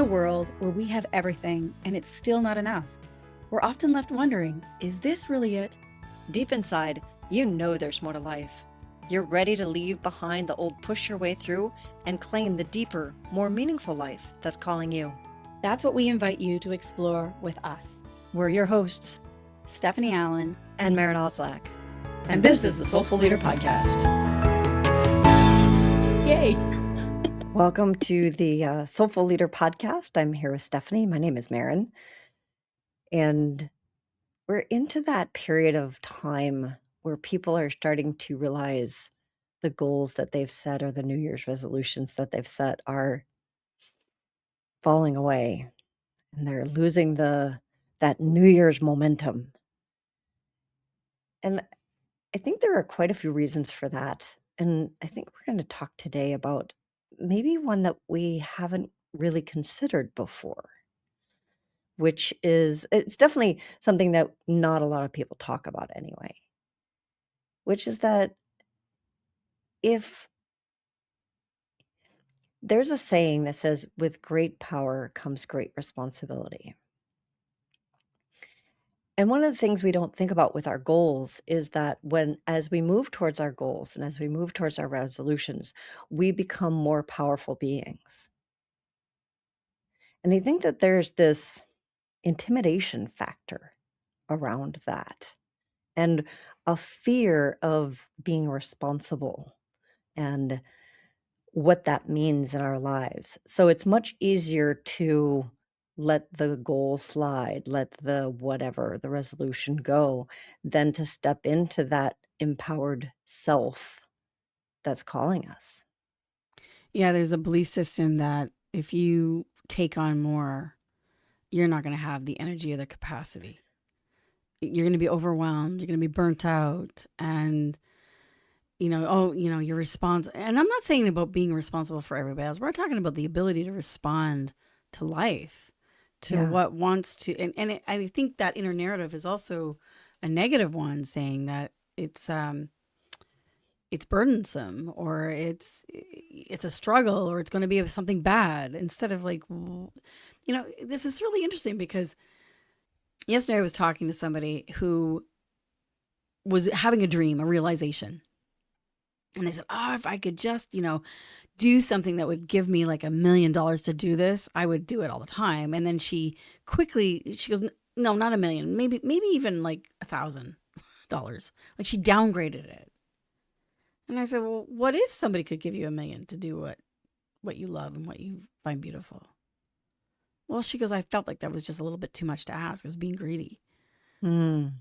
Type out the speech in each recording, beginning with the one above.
a world where we have everything and it's still not enough, we're often left wondering, is this really it? Deep inside, you know there's more to life. You're ready to leave behind the old push your way through and claim the deeper, more meaningful life that's calling you. That's what we invite you to explore with us. We're your hosts, Stephanie Allen and Maren. And this is the Soulful Leader Podcast. Yay! Welcome to the Soulful Leader Podcast. I'm here with Stephanie. My name is Maren. And we're into that period of time where people are starting to realize the goals that they've set or the New Year's resolutions that they've set are falling away. And they're losing that New Year's momentum. And I think there are quite a few reasons for that. And I think we're going to talk today about maybe one that we haven't really considered before, which is, it's definitely something that not a lot of people talk about anyway, which is that if there's a saying that says, with great power comes great responsibility. And one of the things we don't think about with our goals is that as we move towards our goals and as we move towards our resolutions, we become more powerful beings. And I think that there's this intimidation factor around that and a fear of being responsible and what that means in our lives. So it's much easier to let the goal slide, let the resolution go, than to step into that empowered self that's calling us. Yeah, there's a belief system that if you take on more, you're not going to have the energy or the capacity. You're going to be overwhelmed. You're going to be burnt out. And, you're responsible. And I'm not saying about being responsible for everybody else. We're talking about the ability to respond to life, to what wants to. And I think that inner narrative is also a negative one, saying that it's burdensome or it's a struggle or it's going to be something bad, instead of this is really interesting because yesterday I was talking to somebody who was having a dream, a realization. And they said, oh, if I could just, do something that would give me like $1 million to do this, I would do it all the time. And then she goes, no, not $1 million, maybe even like $1,000. Like she downgraded it. And I said, well, what if somebody could give you $1 million to do what you love and what you find beautiful? Well, she goes, I felt like that was just a little bit too much to ask. I was being greedy. Mm.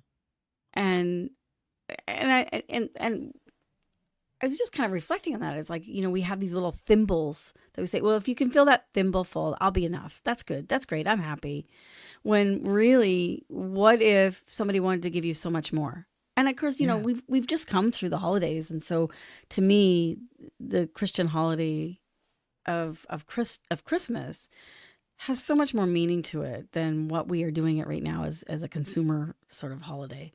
And I was just kind of reflecting on that. It's like, we have these little thimbles that we say, well, if you can fill that thimble full, I'll be enough. That's good. That's great. I'm happy. When really, what if somebody wanted to give you so much more? And of course, we've just come through the holidays. And so to me, the Christian holiday of Christmas has so much more meaning to it than what we are doing it right now as a consumer sort of holiday.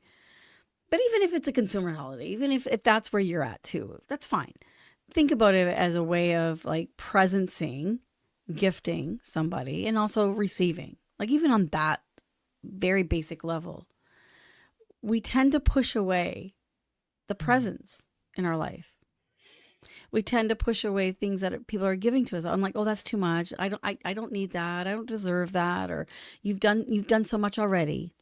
But even if it's a consumer holiday, even if that's where you're at too, that's fine. Think about it as a way of like presencing, gifting somebody, and also receiving. Like even on that very basic level, we tend to push away the presents in our life. We tend to push away things that people are giving to us. I'm like, oh, that's too much. I don't need that. I don't deserve that. Or you've done so much already.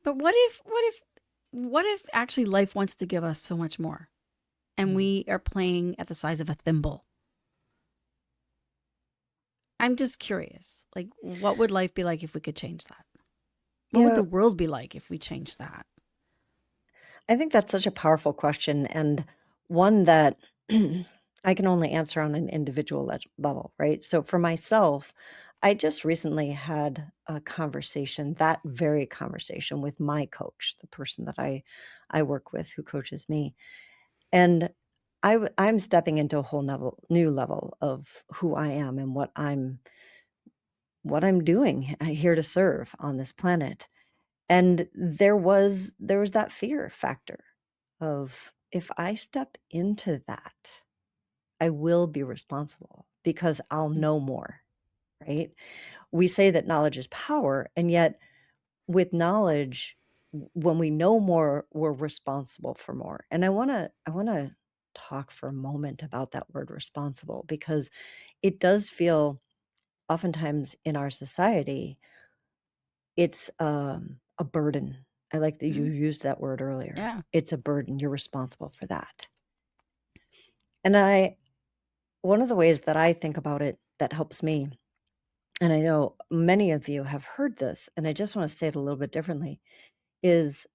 But what if actually life wants to give us so much more, and we are playing at the size of a thimble? I'm just curious. Like, what would life be like if we could change that? What would the world be like if we changed that? I think that's such a powerful question, and one that I can only answer on an individual level, right? So for myself, I just recently had a conversation, that very conversation with my coach, the person that I work with who coaches me. And I'm stepping into a whole new level of who I am and what I'm doing here to serve on this planet. And there was that fear factor of, if I step into that, I will be responsible because I'll know more. right? We say that knowledge is power, and yet with knowledge, when we know more, we're responsible for more. And I want to talk for a moment about that word responsible, because it does feel oftentimes in our society it's a burden. I like that you Mm-hmm. used that word earlier. Yeah. It's a burden. You're responsible for that. And one of the ways that I think about it that helps me, and I know many of you have heard this, and I just want to say it a little bit differently, is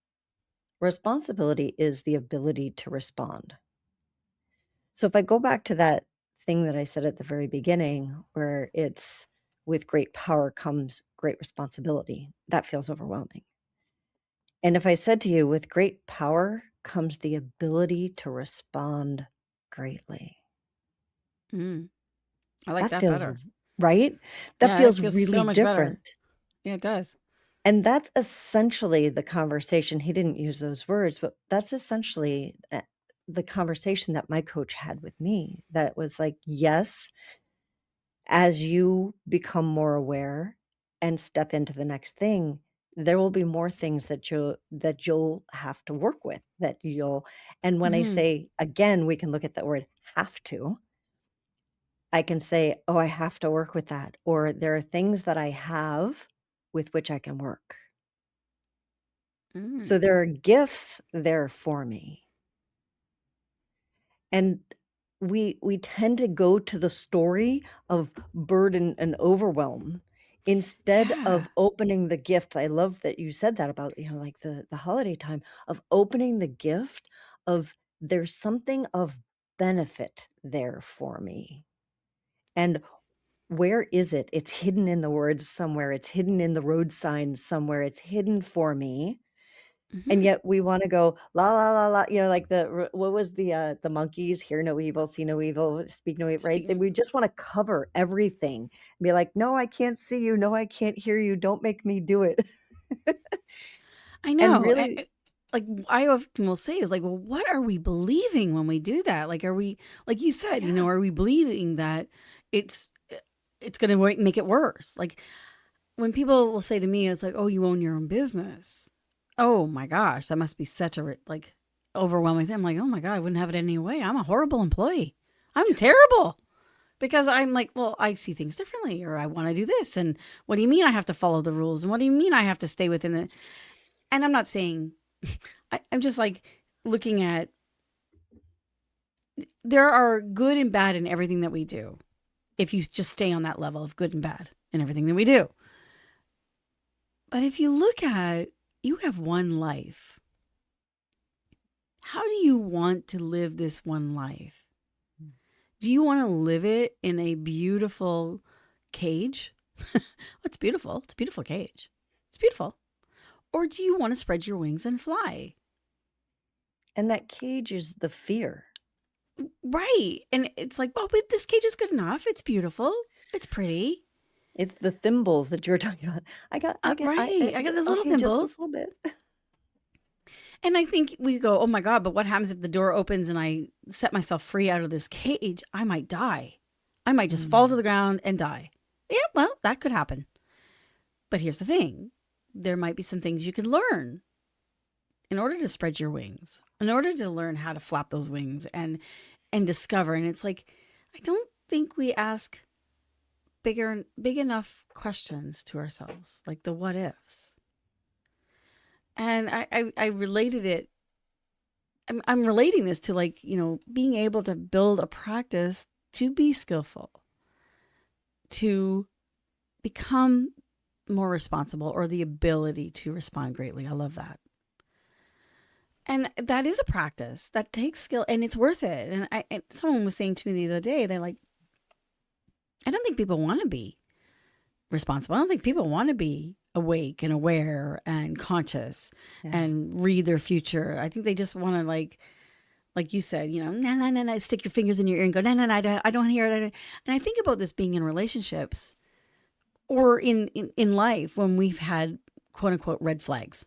responsibility is the ability to respond. So if I go back to that thing that I said at the very beginning, where it's with great power comes great responsibility, that feels overwhelming. And if I said to you, with great power comes the ability to respond greatly, Mm. I like that that feels better. right. That Yeah, it feels feels really so much better. different. Yeah, it does. And that's essentially the conversation. He didn't use those words, but that's essentially the conversation that my coach had with me. That was like, yes, as you become more aware and step into the next thing, there will be more things that you'll have to work with, that you'll, and when I Mm-hmm. say, again, we can look at that word have to. I can say, oh, I have to work with that, or there are things that I have with which I can work. So Mm. there are gifts there for me. And we tend to go to the story of burden and overwhelm instead Yeah. of opening the gift. I love that you said that about, like the holiday time, of opening the gift of, there's something of benefit there for me. And where is it? It's hidden in the words somewhere. It's hidden in the road signs somewhere. It's hidden for me. And Mm-hmm. yet we wanna go, "La, la, la, la," like what was the monkeys? "Hear no evil, see no evil, speak no evil," right? Then Speaking. we just wanna cover everything and be like, "No, I can't see you. No, I can't hear you. Don't make me do it." I And know. really, Like I often will say is like, well, what are we believing when we do that? Like, are we, like you said, yeah. are we believing that it's it's going to make it worse? Like when people will say to me, it's like, oh, you own your own business. Oh my gosh, that must be such a like overwhelming thing. I'm like, oh my God, I wouldn't have it any way. I'm a horrible employee. I'm terrible. Because I'm like, well, I see things differently, or I want to do this. And what do you mean I have to follow the rules? And what do you mean I have to stay within the, and I'm not saying, I'm just like looking at, there are good and bad in everything that we do. If you just stay on that level of good and bad in everything that we do. But if you look at, you have one life. How do you want to live this one life? Do you want to live it in a beautiful cage? It's beautiful. It's a beautiful cage. It's beautiful. Or do you want to spread your wings and fly? and that cage is the fear. Right. And it's like, well, this cage is good enough. It's beautiful. It's pretty. It's the thimbles that you're talking about. Right. I got those little Okay, just thimbles. this little bit. And I think we go, oh my God, but what happens if the door opens and I set myself free out of this cage? I might die. I might just fall to Mm. the ground and die. Yeah, well, that could happen. But here's the thing, there might be some things you could learn in order to spread your wings, in order to learn how to flap those wings and discover. And it's like, I don't think we ask big enough questions to ourselves, like the what ifs. And I related it. I'm relating this to, like, being able to build a practice to be skillful, to become more responsible, or the ability to respond greatly. I love that. And that is a practice that takes skill, and it's worth it. And someone was saying to me the other day, they're like, I don't think people want to be responsible. I don't think people want to be awake and aware and conscious Yeah. and read their future. I think they just want to, like you said, nah, nah, nah, nah, stick your fingers in your ear and go, nah, nah, nah, I don't hear it. And I think about this being in relationships or in life when we've had quote unquote red flags.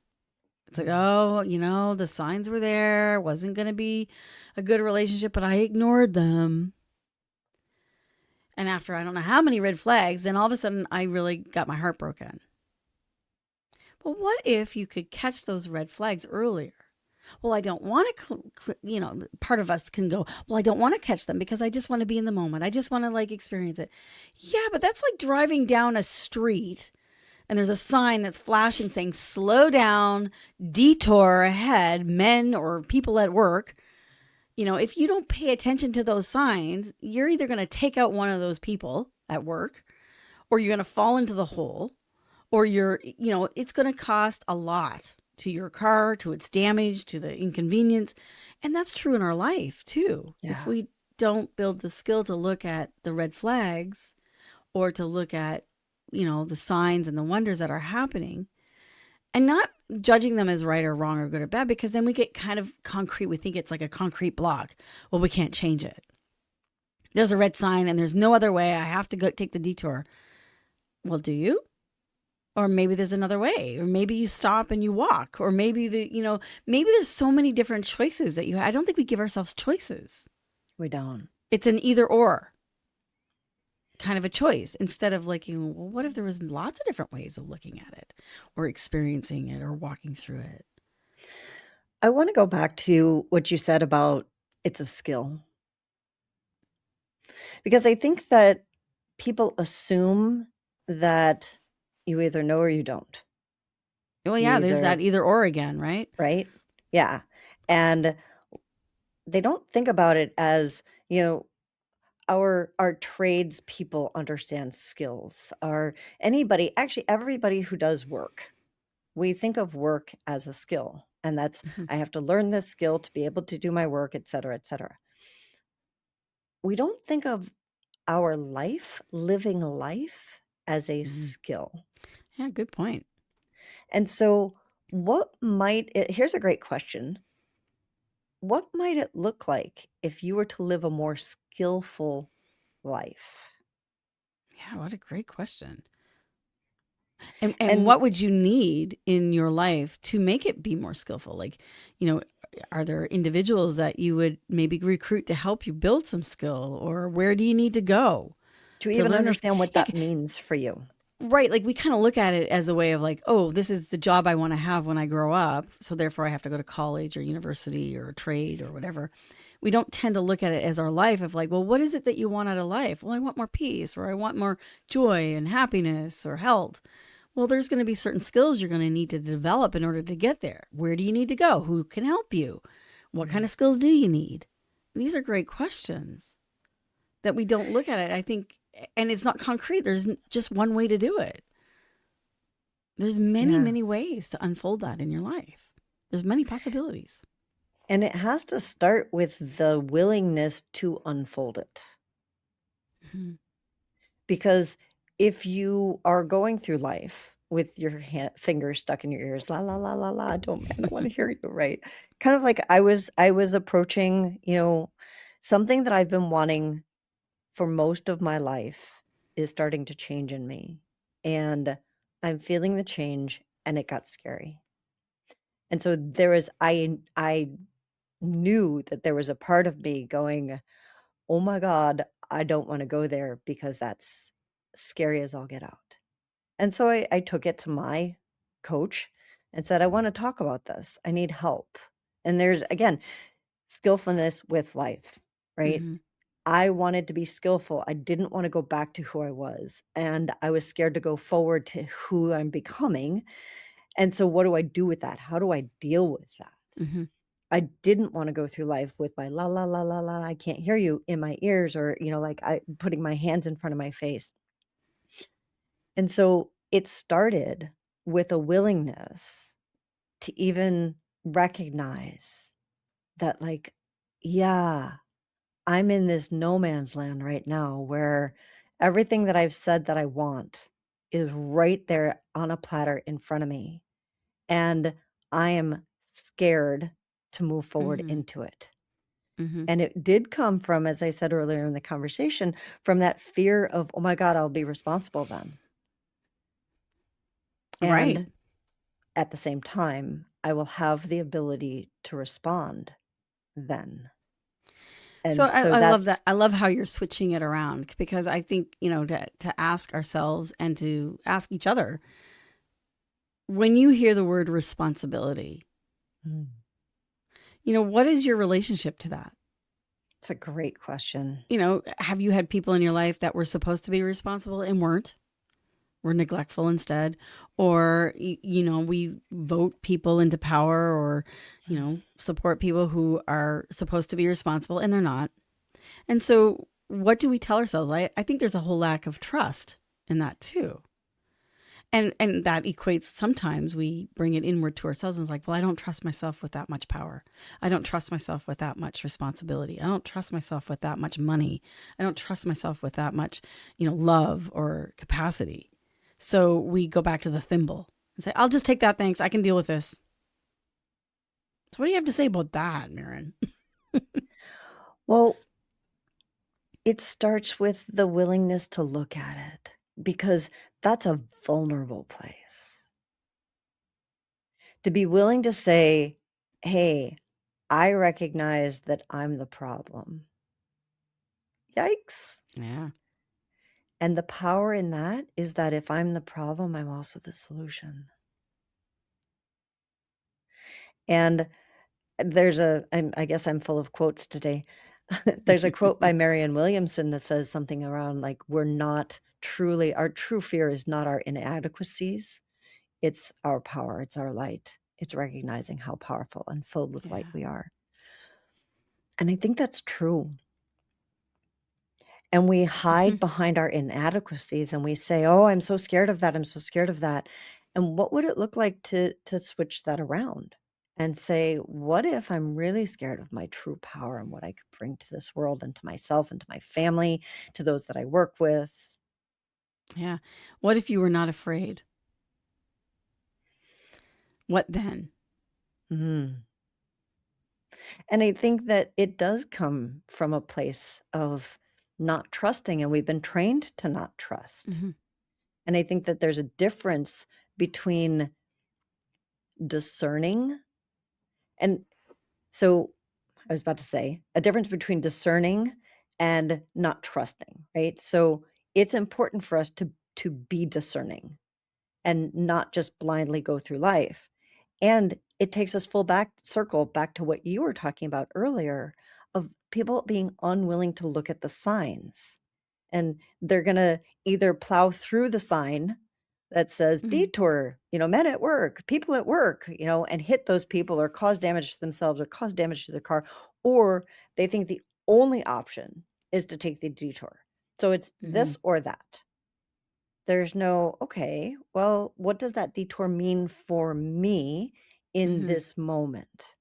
It's like, Mm. oh, the signs were there. Wasn't going to be a good relationship, but I ignored them. And after I don't know how many red flags, then all of a sudden I really got my heart broken. But what if you could catch those red flags earlier? Well, I don't want to, part of us can go, well, I don't want to catch them because I just want to be in the moment. I just want to like experience it. Yeah, but that's like driving down a street and there's a sign that's flashing saying, slow down, detour ahead, men or people at work. If you don't pay attention to those signs, you're either going to take out one of those people at work or you're going to fall into the hole or it's going to cost a lot to your car, to its damage, to the inconvenience. And that's true in our life too. If Yeah. we don't build the skill to look at the red flags or to look at, the signs and the wonders that are happening and not judging them as right or wrong or good or bad, because then we get kind of concrete. We think it's like a concrete block. Well, we can't change it. There's a red sign and there's no other way. I have to go take the detour. Well, do you? Or maybe there's another way, or maybe you stop and you walk, or maybe maybe there's so many different choices that I don't think we give ourselves choices. We don't. It's an either or kind of a choice instead of like, well, what if there was lots of different ways of looking at it or experiencing it or walking through it? I want to go back to what you said about it's a skill. Because I think that people assume that you either know or you don't. Well, You yeah, there's that either, either or again, right? right? Yeah. And they don't think about it as, our trades people understand skills. Or anybody, actually everybody who does work. We think of work as a skill. And that's, Mhm. I have to learn this skill to be able to do my work, et cetera, et cetera. We don't think of our life, living life, as a Mhm. skill. Yeah, good point. And so, here's a great question. What might it look like if you were to live a more skillful life? Yeah, what a great question. And And what would you need in your life to make it be more skillful? Like, are there individuals that you would maybe recruit to help you build some skill, or where do you need to go to to even learn this? understand what Yeah, that means for you. right. Like we kind of look at it as a way of like, oh, this is the job I want to have when I grow up. So therefore I have to go to college or university or a trade or whatever. We don't tend to look at it as our life of like, well, what is it that you want out of life? Well, I want more peace, or I want more joy and happiness or health. Well, there's going to be certain skills you're going to need to develop in order to get there. Where do you need to go? Who can help you? What kind Right. of skills do you need? These are great questions that we don't look at it. I think, and it's not concrete. There's just one way to do it. There's many, Yeah. many ways to unfold that in your life. There's many possibilities. And it has to start with the willingness to unfold it. Mhm. Because if you are going through life with your fingers stuck in your ears, la la la la la, I don't want to hear you, right? Kind of like I was approaching, something that I've been wanting for most of my life is starting to change in me. And I'm feeling the change and it got scary. And so I knew that there was a part of me going, "Oh my God, I don't want to go there because that's scary as all get out." And so I took it to my coach and said, "I want to talk about this. I need help." And there's, again, skillfulness with life, right? Mm-hmm. I wanted to be skillful. I didn't want to go back to who I was. And I was scared to go forward to who I'm becoming. And so, what do I do with that? How do I deal with that? Mm-hmm. I didn't want to go through life with my la la la la la, I can't hear you in my ears, or, like I putting my hands in front of my face. And so it started with a willingness to even recognize that, like, yeah, I'm in this no man's land right now where everything that I've said that I want is right there on a platter in front of me. And I am scared to move forward Mm-hmm. into it. Mm-hmm. And it did come from, as I said earlier in the conversation, from that fear of, oh my God, I'll be responsible then. Right. And at the same time, I will have the ability to respond then. So And I, so I love that's that. I love how you're switching it around because I think, to ask ourselves and to ask each other, when you hear the word responsibility, mm, what is your relationship to that? it's a great question. Have you had people in your life that were supposed to be responsible and weren't? Were neglectful instead? Or, we vote people into power or, support people who are supposed to be responsible and they're not. And so, what do we tell ourselves? I think there's a whole lack of trust in that too. And that equates, sometimes we bring it inward to ourselves and it's like, well, I don't trust myself with that much power. I don't trust myself with that much responsibility. I don't trust myself with that much money. I don't trust myself with that much, love or capacity. So we go back to the thimble and say, I'll just take that, thanks. I can deal with this. So what do you have to say about that, Maren? Well, it starts with the willingness to look at it because that's a vulnerable place. To be willing to say, hey, I recognize that I'm the problem. Yikes. Yeah. And the power in that is that if I'm the problem, I'm also the solution. And I guess I'm full of quotes today. There's a quote by Marianne Williamson that says something around like, our true fear is not our inadequacies. It's our power. It's our light. It's recognizing how powerful and filled with light Yeah. we are. And I think that's true. And we hide behind our inadequacies and we say, oh, I'm so scared of that. I'm so scared of that. And what would it look like to switch that around and say, what if I'm really scared of my true power and what I could bring to this world and to myself and to my family, to those that I work with? Yeah. What if you were not afraid? What then? Mm. And I think that it does come from a place of not trusting, and we've been trained to not trust. Mm-hmm. And I think that there's a difference between discerning. And so I was about to say a difference between discerning and not trusting, right? So it's important for us to be discerning and not just blindly go through life. And it takes us circle back to what you were talking about earlier of people being unwilling to look at the signs. And they're going to either plow through the sign that says Mm-hmm. detour, men at work, people at work, and hit those people or cause damage to themselves or cause damage to their car, or they think the only option is to take the detour. So it's Mm-hmm. this or that. There's no, okay, well, what does that detour mean for me in Mm-hmm. this moment?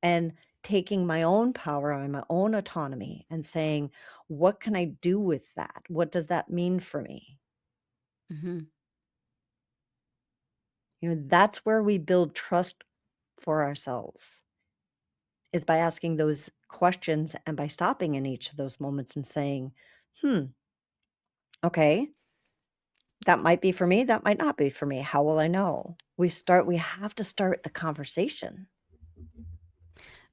And taking my own power and my own autonomy and saying, what can I do with that? What does that mean for me? Mm-hmm. That's where we build trust for ourselves, is by asking those questions and by stopping in each of those moments and saying, okay, that might be for me. That might not be for me. How will I know? We have to start the conversation.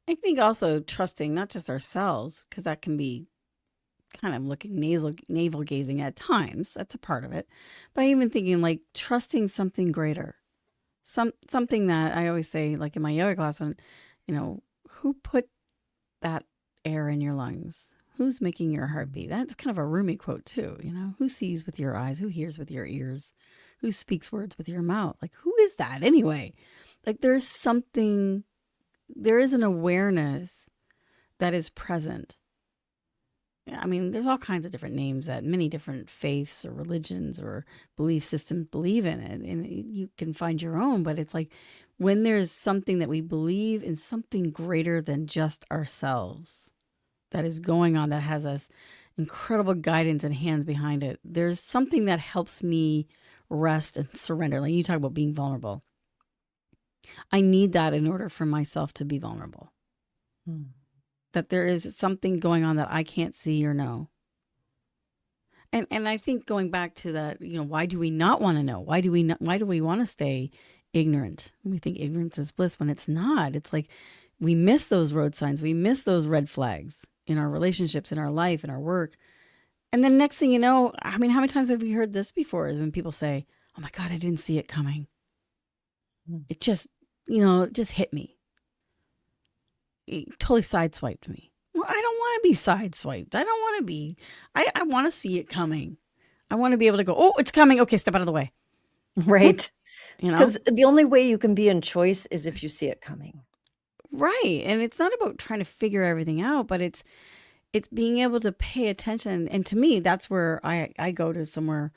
I think also trusting not just ourselves, because that can be kind of looking navel gazing at times. That's a part of it. But even thinking like trusting something greater. Something that I always say, like in my yoga class, when, who put that air in your lungs? Who's making your heart beat? That's kind of a Rumi quote too. Who sees with your eyes? Who hears with your ears? Who speaks words with your mouth? Like, who is that anyway? Like, there is an awareness that is present. I mean, there's all kinds of different names that many different faiths or religions or belief systems believe in it. And you can find your own, but it's like when there's something that we believe in, something greater than just ourselves that is going on, that has us incredible guidance and hands behind it. There's something that helps me rest and surrender. Like you talk about being vulnerable. I need that in order for myself to be vulnerable. That there is something going on that I can't see or know. And I think going back to that, why do we not want to know? Why do we want to stay ignorant? We think ignorance is bliss when it's not. It's like we miss those road signs. We miss those red flags. in our relationships, in our life, in our work. And then next thing you know, I mean, how many times have we heard this before is when people say, oh my God, I didn't see it coming. Mm. It just, it just hit me. It totally sideswiped me. Well, I don't want to be sideswiped. I don't want to be, I want to see it coming. I want to be able to go, oh, it's coming. Okay, step out of the way. Right. You know? Because the only way you can be in choice is if you see it coming. Right. And it's not about trying to figure everything out, but it's being able to pay attention. And to me, that's where I go to somewhere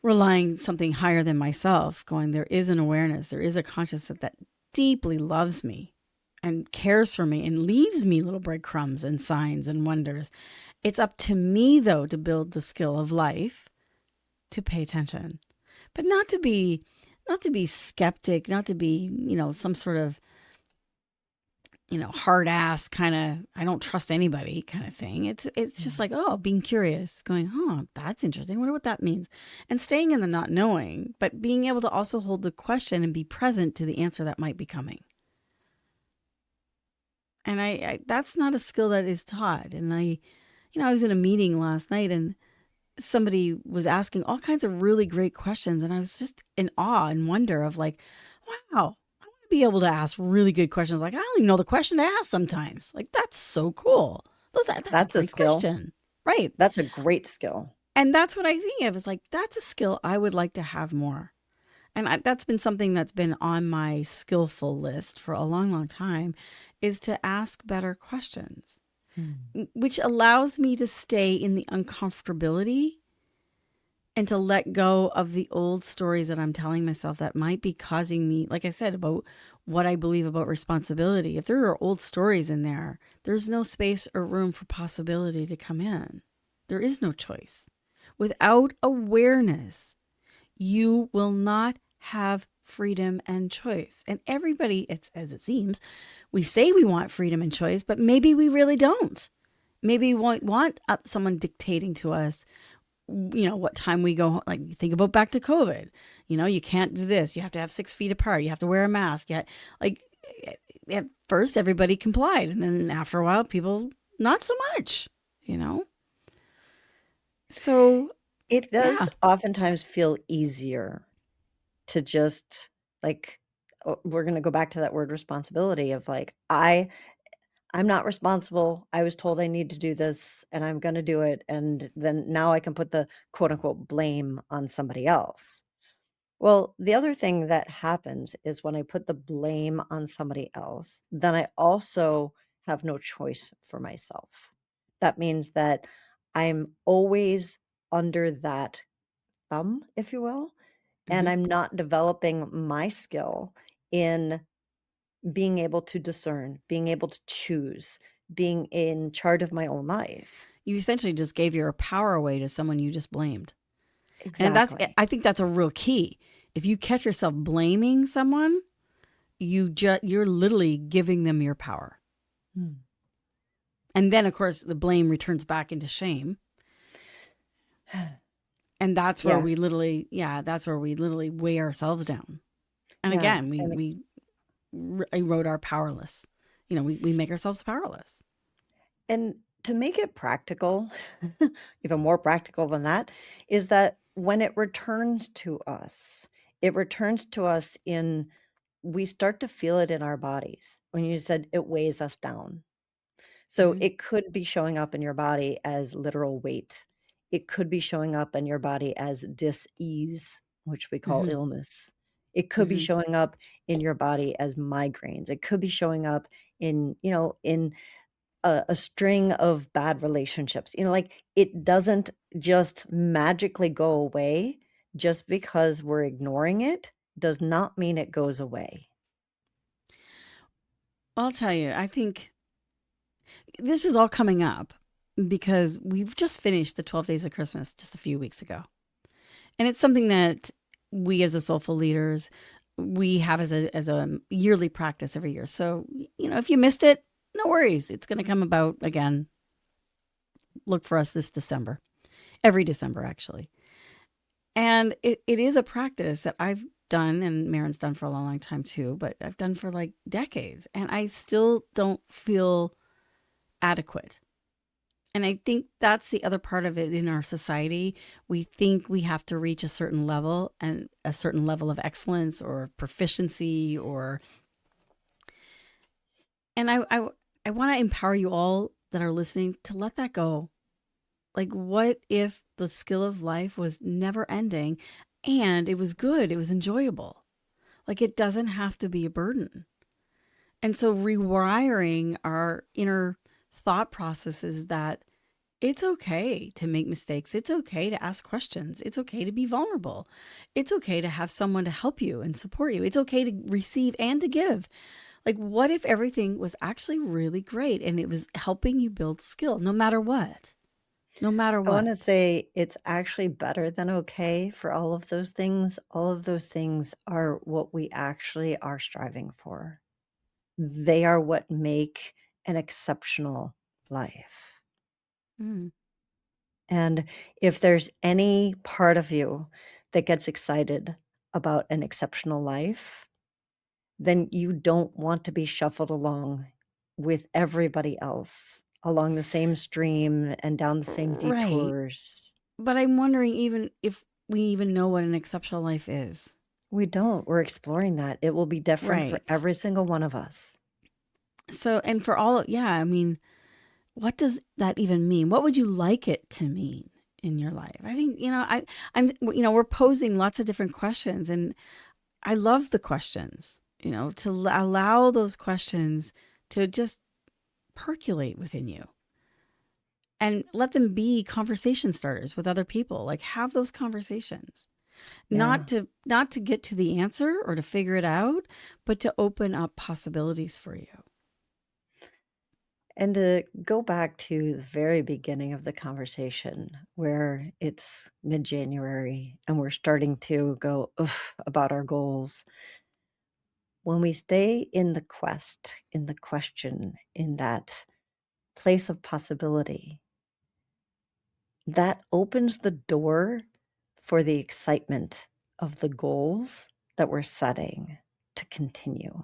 relying something higher than myself, going, there is an awareness, there is a consciousness that deeply loves me and cares for me and leaves me little breadcrumbs and signs and wonders. It's up to me, though, to build the skill of life to pay attention, but not to be skeptic, not to be, some sort of, hard ass kind of, I don't trust anybody kind of thing. It's just like, oh, being curious, going, oh, that's interesting. I wonder what that means. And staying in the not knowing, but being able to also hold the question and be present to the answer that might be coming. And I that's not a skill that is taught. And I was in a meeting last night and somebody was asking all kinds of really great questions. And I was just in awe and wonder of like, wow, be able to ask really good questions. Like, I don't even know the question to ask sometimes. Like, that's so cool. That's a great skill. question. Right. That's a great skill. And that's what I think of is like, that's a skill I would like to have more. And that's been something that's been on my skillful list for a long, long time, is to ask better questions, which allows me to stay in the uncomfortability and to let go of the old stories that I'm telling myself that might be causing me, like I said, about what I believe about responsibility. If there are old stories in there, there's no space or room for possibility to come in. There is no choice. Without awareness, you will not have freedom and choice. And everybody, it's as it seems, we say we want freedom and choice, but maybe we really don't. Maybe we want someone dictating to us what time we go home. Like, think about back to COVID. You can't do this. You have to have 6 feet apart. You have to wear a mask. Like, at first, everybody complied. And then after a while, people, not so much, So it does oftentimes feel easier to just like, we're going to go back to that word responsibility of like, I'm not responsible. I was told I need to do this and I'm going to do it. And then now I can put the quote unquote blame on somebody else. Well, the other thing that happens is when I put the blame on somebody else, then I also have no choice for myself. That means that I'm always under that thumb, if you will, and I'm not developing my skill in being able to discern, being able to choose, being in charge of my own life. You essentially just gave your power away to someone you just blamed. Exactly. And I think that's a real key. If you catch yourself blaming someone, you're literally giving them your power. And then, of course, the blame returns back into shame. And that's where we literally weigh ourselves down. And again, we erode our powerless. We make ourselves powerless. And to make it practical, even more practical than that, is that when it returns to us we start to feel it in our bodies. When you said it weighs us down. So it could be showing up in your body as literal weight. It could be showing up in your body as dis-ease, which we call illness. It could be showing up in your body as migraines. It could be showing up in a string of bad relationships. Like, it doesn't just magically go away. Just because we're ignoring it does not mean it goes away. I'll tell you, I think this is all coming up because we've just finished the 12 days of Christmas just a few weeks ago. And it's something that we as a Soulful leaders, we have as a yearly practice every year. So, if you missed it, no worries. It's going to come about again. Look for us this December, every December, actually. And it is a practice that I've done, and Maren's done for a long, long time too, but I've done for like decades. And I still don't feel adequate. And I think that's the other part of it in our society. We think we have to reach a certain level and a certain level of excellence or proficiency and I want to empower you all that are listening to let that go. Like, what if the skill of life was never ending and it was good, it was enjoyable? Like, it doesn't have to be a burden. And so, rewiring our inner thought processes that it's okay to make mistakes. It's okay to ask questions. It's okay to be vulnerable. It's okay to have someone to help you and support you. It's okay to receive and to give. Like, what if everything was actually really great and it was helping you build skill no matter what? No matter I want to what. say it's actually better than okay for all of those things. All of those things are what we actually are striving for. They are what make an exceptional life. Mm. And if there's any part of you that gets excited about an exceptional life, then you don't want to be shuffled along with everybody else along the same stream and down the same Right. detours. But I'm wondering even if we even know what an exceptional life is. We don't. We're exploring that. It will be different for Right. every single one of us. So, and for all, yeah, I mean, what does that even mean? What would you like it to mean in your life? I think, we're posing lots of different questions and I love the questions, to allow those questions to just percolate within you and let them be conversation starters with other people. Like, have those conversations. Yeah. Not to get to the answer or to figure it out, but to open up possibilities for you. And to go back to the very beginning of the conversation, where it's mid January and we're starting to go about our goals. When we stay in the quest, in the question, in that place of possibility, that opens the door for the excitement of the goals that we're setting to continue.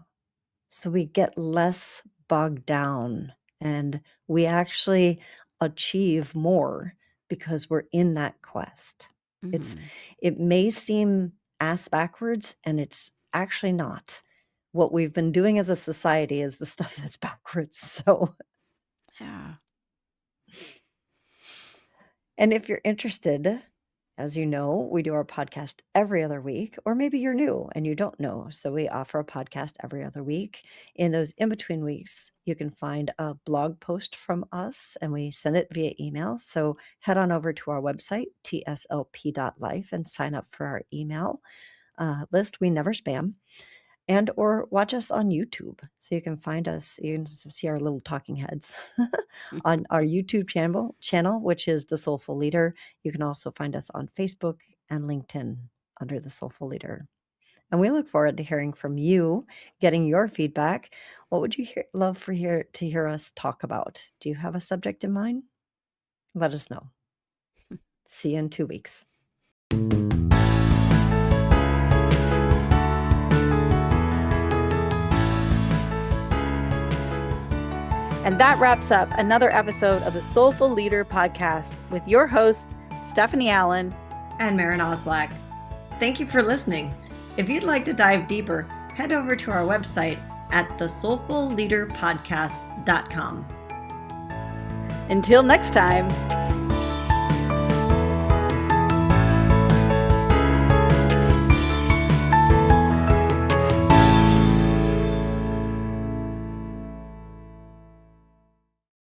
So we get less bogged down and we actually achieve more because we're in that quest. Mm-hmm. It may seem ass backwards, and it's actually not. What we've been doing as a society is the stuff that's backwards. So, Yeah. and if you're interested, as you know, we do our podcast every other week, or maybe you're new and you don't know. So we offer a podcast every other week. In those in between weeks, you can find a blog post from us and we send it via email. So head on over to our website, tslp.life, and sign up for our email list. We never spam. And or watch us on YouTube. So you can find us, you can see our little talking heads on our YouTube channel, which is The Soulful Leader. You can also find us on Facebook and LinkedIn under The Soulful Leader. And we look forward to hearing from you, getting your feedback. What would you love to hear us talk about? Do you have a subject in mind? Let us know. See you in 2 weeks. And that wraps up another episode of the Soulful Leader podcast with your hosts, Stephanie Allen and Maren Oslack. Thank you for listening. If you'd like to dive deeper, head over to our website at thesoulfulleaderpodcast.com. Until next time.